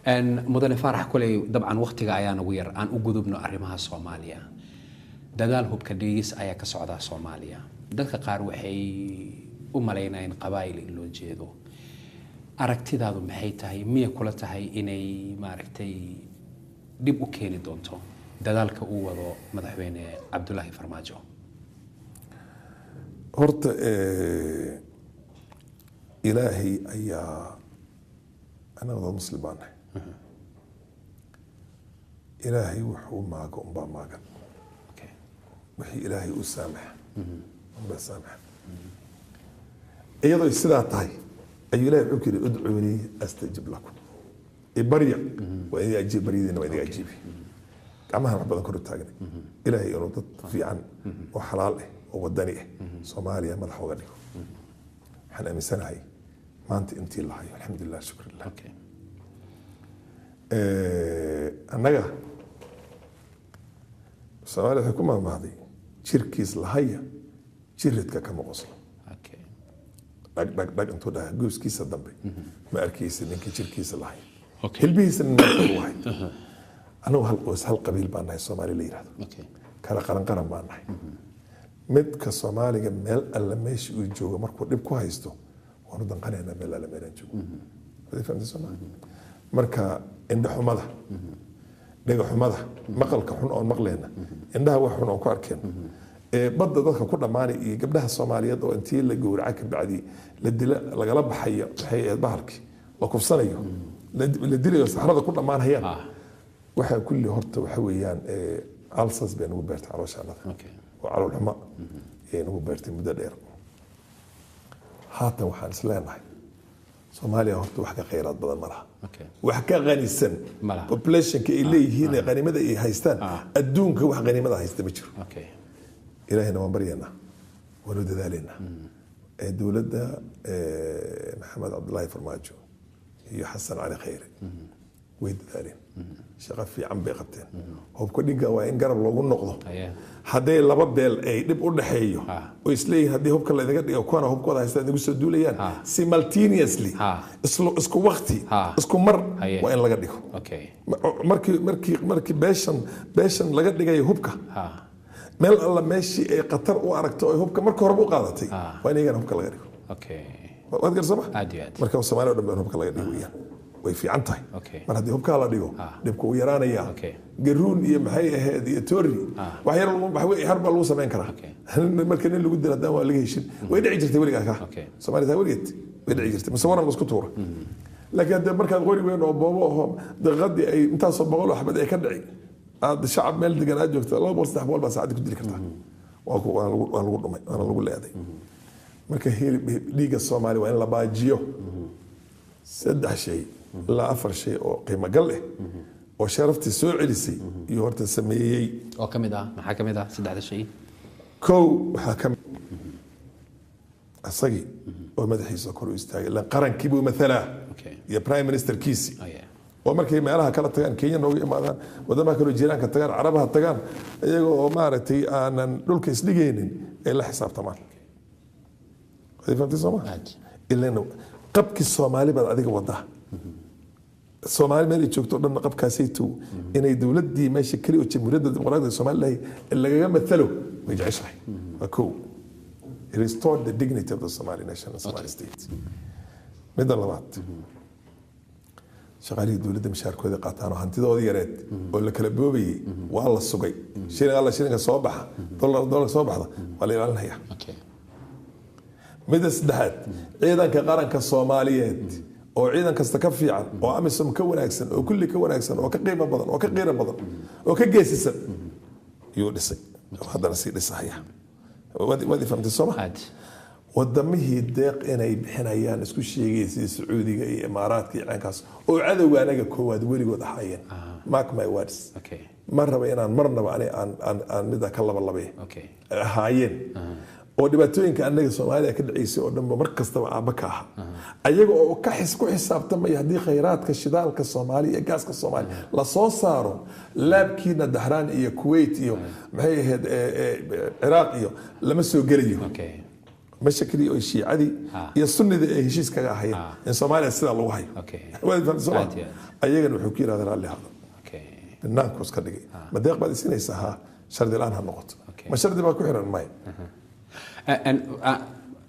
ان مدن فرح كلي طبعا وقتiga ayaan ugu yar aan u gudubno arrimaha Soomaaliya dadaal hubka dhigis ayaa ka socda Soomaaliya dadka qaar waxay u maleynayaan qabaayil in loo jeedo aragtidaadu maxay tahay miya kula tahay inay maaragtay dib u keeni doonto dadaalka uu wado madaxweyne Cabdullaahi Farmaajo horta ilaahi ayaa ana wada muslimaan ilaahi wuxuu maaga umba maaga wixii ilaahi u saamax umba saamax iyadoo sidaa tahay ayuu ilaahi wuxuu kiri udcuuni astajib lakum ibarya wa in ajib baryidina wa in ajib gacmaha wax badan kor u taagnay ilaahi inuu dad fiican oo xalaal ah oo wadani ah Soomaaliya madax uga dhigo waxaan aaminsanahay maanta intii la hayo alxamdulillah shukrillah annaga Soomaaliya waxay ku maamaaday jirkiis la haya jiridka kama qoslo dhag intuu dhaha gooskiisa dambe ma arkaysa ninka jirkiisa la haya hilbihiisa ma wahay anagu hal qoys hal qabiil baan nahay Soomaali la yiraahdo kala qaran baan nahay midka Soomaaliga meel alla meesha uu joogo markuu dib ku haysto waanu danqanaynaa meel alla meelan joogo hadii fahamtay Soomaali marka indhaxumada dhagaxumada maqalka xun oo maqleena indhaha wax xun oo ku arkeen badda dadka ku dhamaanay iyo gabdhaha Soomaaliyeed oo intii la gowraca ka bacdi la dila lagala baxayo waxay bahalki la kufsanayo la dilayo saxarada ku dhamaanayaan waxa kulli horta waxa weeyaan alsas been ugu beerta calooshaada oo calool xumo ee ugu beertay muddo dheer haatan waxaan isleenahay Soomaaliya horta wax ka khayraad badan ma laha wax ka qanisan population ka ilayhiin qanimada ay haystaan adduunka wax qanimada haysta ma jiro ilaahina waan baryana wanu dadaalina dawladda Maxamed Cabdullaahi Farmaajo iyo Xasan Ali Khayre way dadaaleen shaqo fiican bay qabteen hubka dhiga waa in garab loogu noqdo haday laba beel ay dib u dhaxeeyo oo isleey hadii hubka la idaga dhigo kuwana hubkooda haystaan igu soo duulayaan simultaneously isku waqti isku mar waa in laga dhigo markii beeshan laga dhigayo hubka meel alla meeshii ay qatar u aragto oo hubka marka hore u qaadatay waa in iyaga hubka laga dhigo waad garsama marka Soomaaliya dhanba hubka laga dhigo way fiican tahay mar hadii hubka la dhigo dibku u yaraanaya garuun iyo maxay ahayd iyo tori wax yar wax harba lagu sameyn karaa marka in lagu dilo daan waa laga heshin way dhici jirtay waliga ka Soomaaliya waligeed way dhici jirtay masawirna isku tuura laakiin hadda marka qori weyn oo boobo oo daqadii ay intaas oo boqol waxbad ay ka dhici aad shacab meel degan aad joogto 2-3 baa saacad ku dili kartaa waa lagu dhumay waa lagu leeday marka dhiiga Soomaaliya waa in la baajiyo saddex shay la afar shay oo qiimo gal ah oo sharaftii soo celisay iyo horta sameeyay oo kamid ah maxaa kamid ah saddexda shay kow waxa kamid asagi oo madaxiisa kor u istaagay la qarankii buu mathala iyo prime minister kiisi oo markay meelaha kala tagaan Kenya noogu imaadaan wadamaha kale jiraanka tagaan Carabaha tagaan iyagoo maaragtay aanan dhulka isdhigaynin ay la xisaabtamaan hadii fahamtay Soomaaliya ilaa qabki Soomaali bad adiga wada Soomaali meel joogto dhan qabkaasaytu inay dawladii meesha kali oo jamhuuriyadda dimuqraadiga Soomaaliya lagaga mathalo way jeceshahayako restore the dignity of the Somali nation and Somali state midda labaad shaqaalihii dawladda mushaarkooda qaataan oo hantidooda yareed oo la kala boobayay waa la sugay shilinka soo baxa dollar soo baxda waa la ilaalinayaa midda saddexaad ciidanka qaranka Soomaaliyeed oo ciidan kasta ka fiican oo amisom ka wanaagsan oo kulli ka wanaagsan oo ka qiimo badan oo ka qiiro badan oo ka geesisan iyo dhisay hadana si dhisaya wadi fahamtay Soomaaliya wadamihii deeq inay bixinayaan isku sheegaysi Sacuudiga iyo Imaaraadka iyo caankaas oo cadawga anaga koowaad weligood ahaayeen mark my words maraba inaan marnaba aan mid ka laba ahaayeen oo dhibaatooyinka anaga Soomaaliya ka dhaceysay oo dhanba mar kastaba aaba ka ah ayaga oo ka ku xisaabtamay hadii khayraadka shidaalka Soomaaliya iyo gaaska Soomaaliya la soo saaro laabkiina Dahraan iyo Kuwait iyo maxay ahayd Iraq iyo lama soo galayo مشاكلي أو شيء عادي يصني ذا هشيس كذا هي إن سوماليا سيدا الله هاي وهذا فهم سوا أيجا نحكي هذا اللي هذا الناقوس كذي ما دقيق بعد سنة يسها شرد الآن هالنقط ما شرد ما كحرا الماء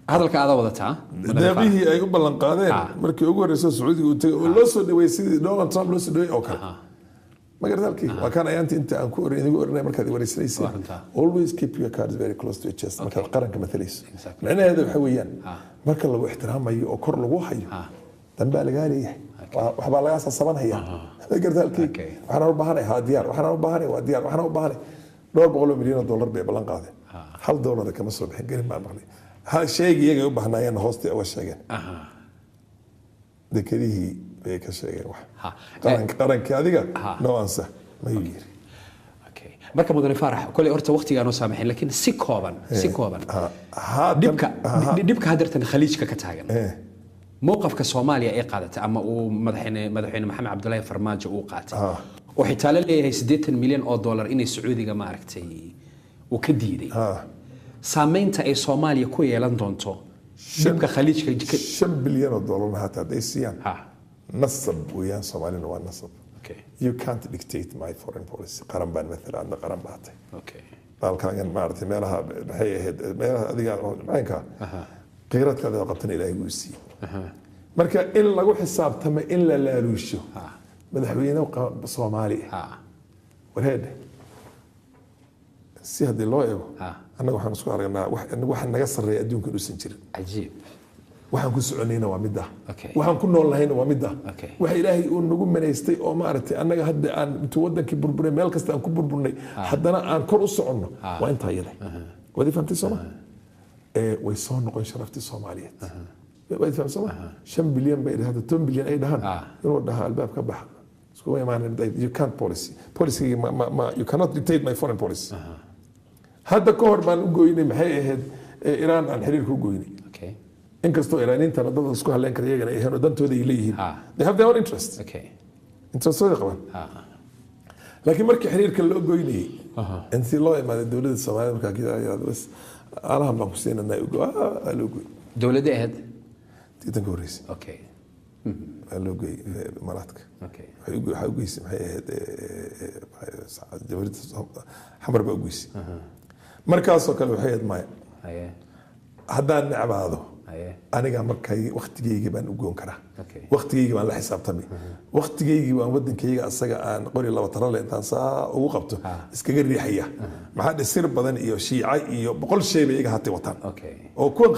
هذا الكلام وضعتها دابيه أي قبل القادين مركي أقول رئيس السعودي ولوسو دويسي دونالد ترامب لوسو دوي أوكي ما قدر ذلك وكان أنت أنكور إني مركز ورئيس رئيسي always keep your cards very close to your chest مركز قرن كمثليس لأن هذا حويا مركز لو احترام أي أو كر لو حي تنبأ لقالي وحبا لقى صبان هي ما قدر ذلك وحنا ربحنا هاديار وحنا ربحنا واديار وحنا ربحنا $200 مليون ببلان قاضي $1 كم صوب حق قريب ما بغلي هذا الشيء يجي يبحنا ين هوستي أول شيء ذكريه بيك الشيء واحد قرن كذا نوانسه ما يجي marka mudane Faarax kulli horta waqtiga aanu saamaxin laakiin si kooban dibka hadartan khaliijka ka taagan موقفka Soomaaliya ay qaadatay ama uu madaxweyne Maxamed Cabdullaahi Farmaajo uu qaatay oo xitaa la leeyahay $80 milyan inay Sacuudiga ma aragtay uu ka diiday saameynta ay Soomaaliya ku yeelan doonto dibka khaliijka $5 bilyan hata deysiyaan nasab weeyaan Soomaaliya waa nasab you can't dictate my foreign policy qaran baan مثلا عندنا qaran baatay dalkan ma aragtay meelaha maxay ahayd meelaha adiga maxaynka qeyradkaada qabtan ilaahay uu siiyay marka in lagu xisaabtamo in la laaluusho madaxweynaha Soomaaliya wareed si hadii loo eego annaga waxaan isku aragnaa wax naga sareeya adduunka dhuusan jirin ajiib waxaan ku soconayna waa midda waxaan ku nool lahayna waa midda waxa ilaahay uu nagu manaystay oo ma aragtay annaga hadda aan inta wadankii burburay meel kasta aan ku burburnay haddana aan kor u soconno waa inta ayada wadi fahamtay Soomaaliya way soo noqon sharaftii Soomaaliyeed way fahamtay Soomaaliya 5 bilyan bay hada 10 bilyan ay dhahan inuu dhaha albaab ka bax isku way maanan you can't policy you cannot dictate my foreign policy hadda ka hor baan u gooynay maxay ahayd Iran aan xiriir ku gooynay inkastoo Iraniinta dad isku haleen kara iyagana ay helo dantooda ay leeyihiin they have their own interest interestooda qaban laakiin markii xiriirka loo gooynay intii loo imaaday dawladda Soomaaliya markaa kida ayaa bas alahan baan ku siinanaa loo gooy dawladda ahayd tiitan gooraysi loo gooy Imaaraadka waxay u geysay maxay ahayd dawladda xamar baa u geysay markaasoo kale waxay ahayd maya haddaan necbaado aniga markay waqtigeyga baan u goon karaa waqtigeyga baan la xisaabtamay waqtigeyga baan wadankeyga asaga aan qori laba tarale intaan saa ugu qabto iskaga riixaya maxaa dhisir badan iyo shiica iyo boqol shay bay iga hatay wataan oo kuwan